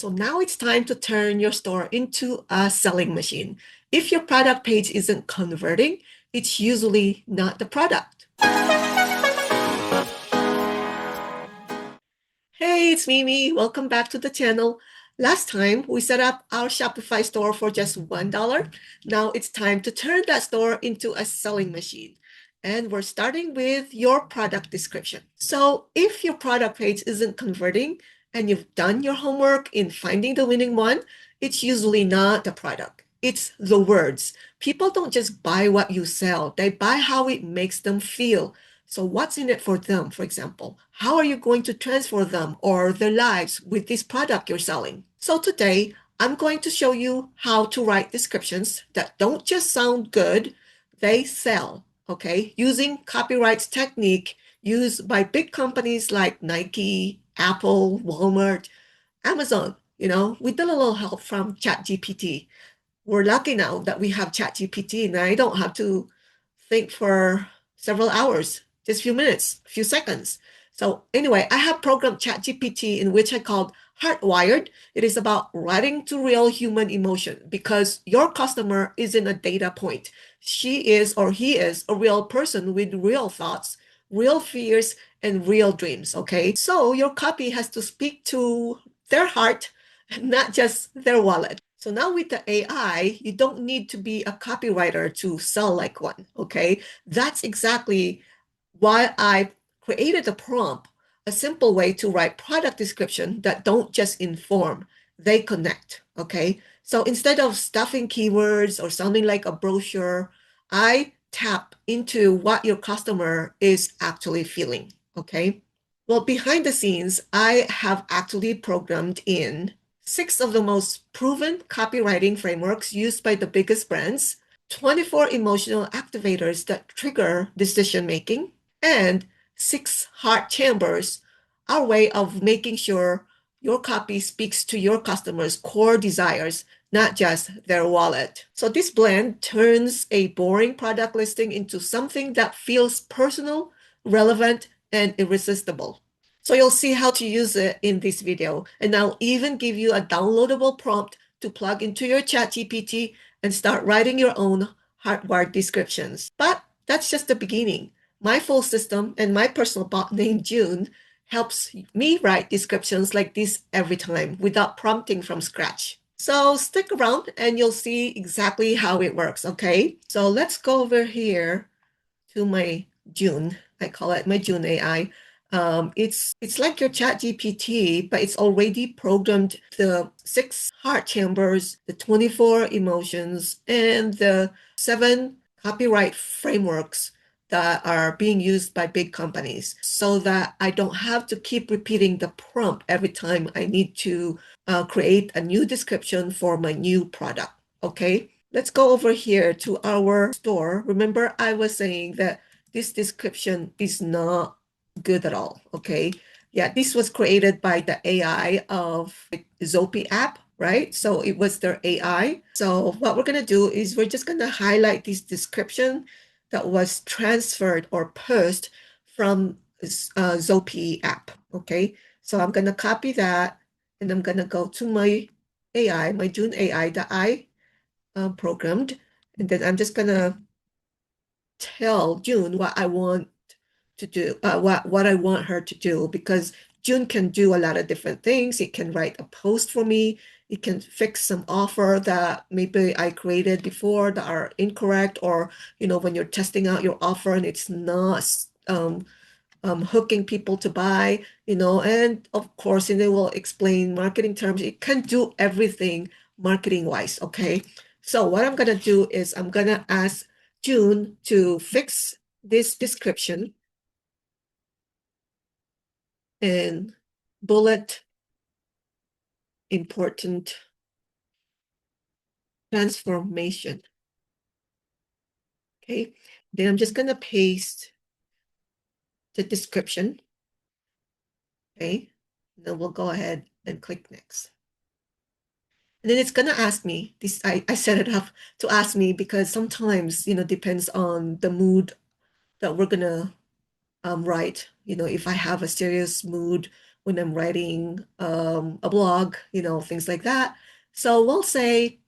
So now it's time to turn your store into a selling machine. If your product page isn't converting, it's usually not the product. Hey, it's Mimi. Welcome back to the channel. Last time we set up our Shopify store for just $1. Now it's time to turn that store into a selling machine. And we're starting with your product description. So if your product page isn't converting and you've done your homework in finding the winning one, it's usually not the product. It's the words. People don't just buy what you sell. They buy how it makes them feel. So what's in it for them, for example? How are you going to transform them or their lives with this product you're selling? So today, I'm going to show you how to write descriptions that don't just sound good, they sell, okay? Using copyright technique used by big companies like Nike, Apple, Walmart, Amazon, with a little help from ChatGPT. We're lucky now that we have ChatGPT and I don't have to think for several hours, just a few minutes, a few seconds. So anyway, I have programmed ChatGPT in which I called Hardwired. It is about writing to real human emotion because your customer isn't a data point. She is or he is a real person with real thoughts, real fears, and real dreams, okay? So your copy has to speak to their heart and not just their wallet. So now with the AI, you don't need to be a copywriter to sell like one, okay? That's exactly why I created a prompt, a simple way to write product description that don't just inform, they connect, okay? So instead of stuffing keywords or sounding like a brochure, I tap into what your customer is actually feeling, okay? Well, behind the scenes, I have actually programmed in 6 of the most proven copywriting frameworks used by the biggest brands, 24 emotional activators that trigger decision-making, and 6 heart chambers, our way of making sure your copy speaks to your customers' core desires, not just their wallet. So this blend turns a boring product listing into something that feels personal, relevant, and irresistible. So you'll see how to use it in this video. And I'll even give you a downloadable prompt to plug into your ChatGPT and start writing your own hardwired descriptions. But that's just the beginning. My full system and my personal bot named June helps me write descriptions like this every time without prompting from scratch. So stick around and you'll see exactly how it works, okay? So let's go over here to my June. I call it my June AI. It's like your ChatGPT, but it's already programmed the 6 heart chambers, the 24 emotions, and the 7 copyright frameworks that are being used by big companies so that I don't have to keep repeating the prompt every time I need to create a new description for my new product. Okay, let's go over here to our store. Remember, I was saying that this description is not good at all, okay? Yeah, this was created by the AI of Zopi app, right? So it was their AI. So what we're gonna do is we're just gonna highlight this description that was transferred or pushed from Zopi app, okay? So I'm gonna copy that and I'm gonna go to my AI, my June AI that I programmed, and then I'm just gonna tell June what I want to do, what I want her to do, because June can do a lot of different things. It can write a post for me. It can fix some offer that maybe I created before that are incorrect, or when you're testing out your offer and it's not hooking people to buy, and of course, and they will explain marketing terms. It can do everything marketing wise. Okay. So what I'm gonna do is I'm gonna ask June to fix this description and bullet important transformation. Okay. Then I'm just gonna paste the description. Okay. Then we'll go ahead and click next. And then it's gonna ask me this. I set it up to ask me because sometimes depends on the mood that we're gonna write. If I have a serious mood when I'm writing a blog, things like that. So we'll say,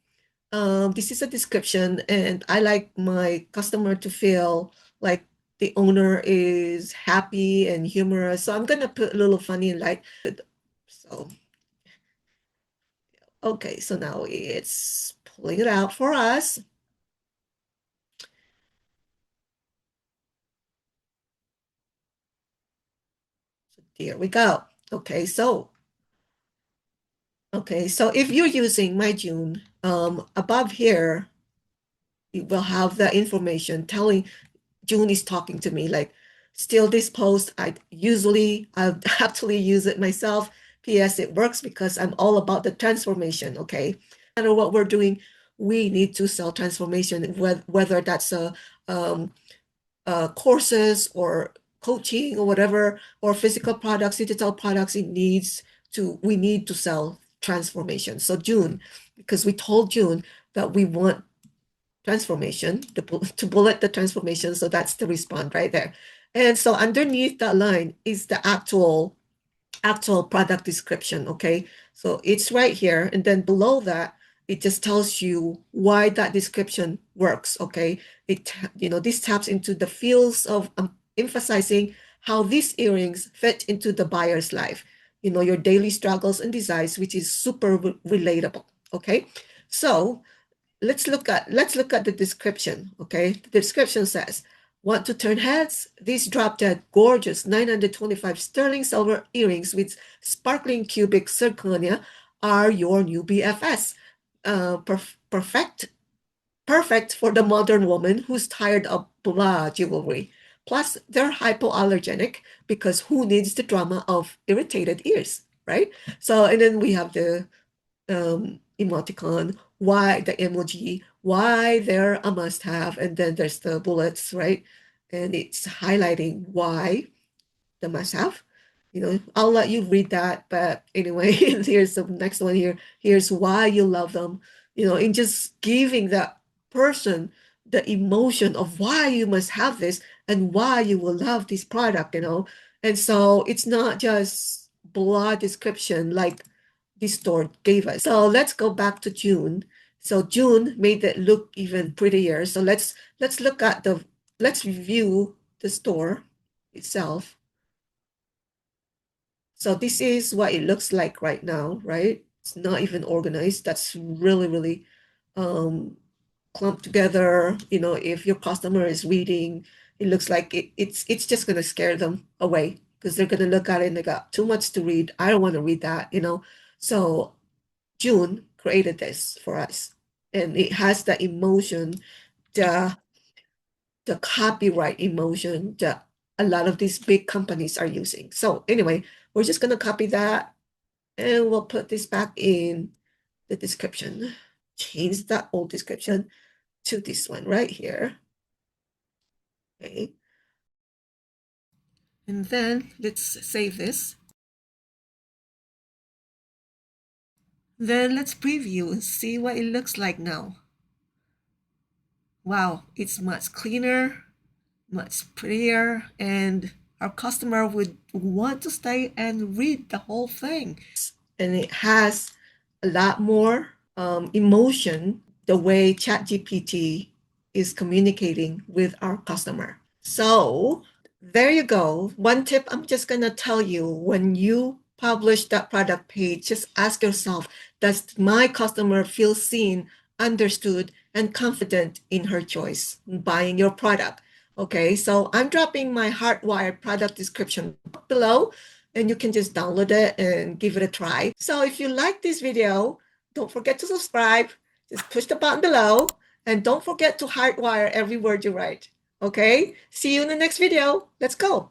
this is a description, and I like my customer to feel like the owner is happy and humorous. So I'm gonna put a little funny and light. So, okay, so now it's pulling it out for us. Here we go. Okay, so if you're using my June, above here, it will have the information telling June is talking to me. Like, still this post, I actually use it myself. P.S. It works because I'm all about the transformation. Okay, no matter what we're doing, we need to sell transformation, whether that's um, courses or coaching or whatever, or physical products, digital products. We need to sell transformation. So June, because we told June that we want transformation, to bullet the transformation. So that's the response right there. And so underneath that line is the actual product description. Okay, so it's right here, and then below that it just tells you why that description works. Okay, this taps into the feels of emphasizing how these earrings fit into the buyer's life, your daily struggles and desires, which is super relatable. Okay, so let's look at the description. Okay, the description says, want to turn heads? These drop dead gorgeous 925 sterling silver earrings with sparkling cubic zirconia are your new BFS. Perfect for the modern woman who's tired of blah jewelry. Plus, they're hypoallergenic because who needs the drama of irritated ears, right? So, and then we have the emoticon, why the emoji, why they're a must-have, and then there's the bullets, right? And it's highlighting why the must-have. I'll let you read that, but anyway, here's the next one here. Here's why you love them, in just giving that person the emotion of why you must have this and why you will love this product. And so it's not just broad description like this store gave us. So let's go back to June. So June made it look even prettier. So let's review the store itself. So this is what it looks like right now, right? It's not even organized. That's really, really um, clumped together. If your customer is reading, it looks like it's just gonna scare them away because they're gonna look at it and they got too much to read. I don't want to read that. So June created this for us, and it has the emotion, the the copyright emotion that a lot of these big companies are using. So anyway, we're just gonna copy that and we'll put this back in the description. Change that old description to this one right here. Okay. And then let's save this. Then let's preview and see what it looks like now. Wow, it's much cleaner, much prettier, and our customer would want to stay and read the whole thing. And it has a lot more emotion the way ChatGPT is communicating with our customer. So there you go. One tip I'm just going to tell you: when you publish that product page, just ask yourself, does my customer feel seen, understood, and confident in her choice in buying your product? Okay, so I'm dropping my hardwired product description below, and you can just download it and give it a try. So if you like this video, don't forget to subscribe. Just push the button below, and don't forget to hardwire every word you write. Okay, see you in the next video. Let's go.